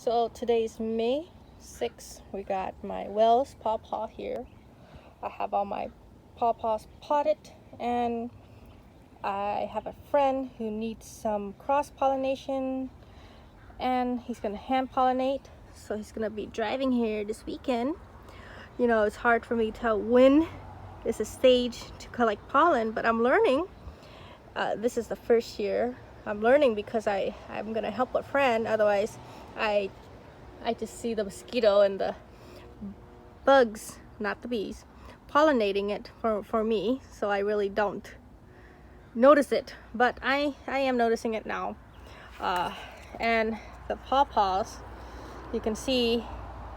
So today's May 6th. We got my Wells Pawpaw here. I have all my pawpaws potted, and I have a friend who needs some cross-pollination, and he's gonna hand pollinate. So he's gonna be driving here this weekend. You know, it's hard for me to tell when is a stage to collect pollen, but I'm learning. This is the first year I'm learning because I'm gonna help a friend. Otherwise, I just see the mosquito and the bugs, not the bees, pollinating it for me. So I really don't notice it, but I am noticing it now. And the pawpaws, you can see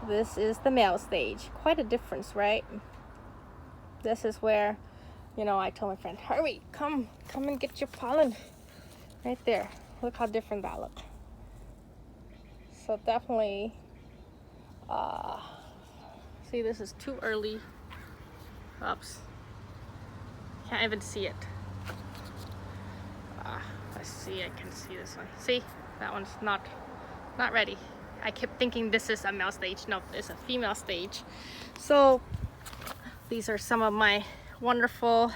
this is the male stage. Quite a difference, right? This is where, you know, I told my friend, hurry, come and get your pollen. Right there. Look how different that looks. So definitely, see, this is too early. Oops. Can't even see it. Let's see, I can see this one. See, that one's not ready. I kept thinking this is a male stage. No, it's a female stage. So these are some of my wonderful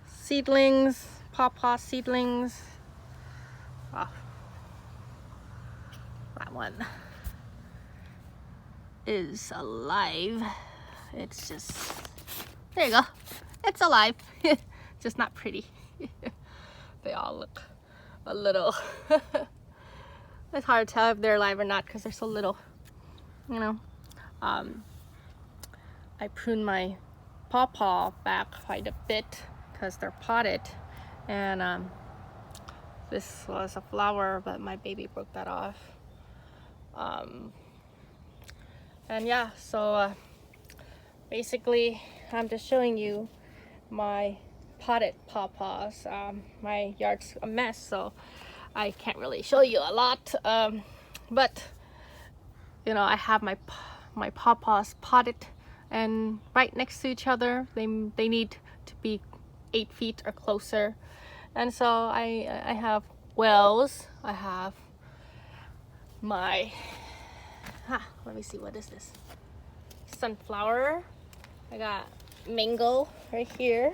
seedlings, pawpaw seedlings. Oh, that one is alive. It's just, there you go. It's alive. Just not pretty. They all look a little it's hard to tell if they're alive or not because they're so little, you know. I pruned my pawpaw back quite a bit because they're potted, and this was a flower, but my baby broke that off. And yeah, so basically I'm just showing you my potted pawpaws. My yard's a mess, so I can't really show you a lot, but you know, I have my pawpaws potted and right next to each other. They need to be 8 feet or closer, and so I have wells. I have my let me see, what is this? Sunflower. I got mango right here.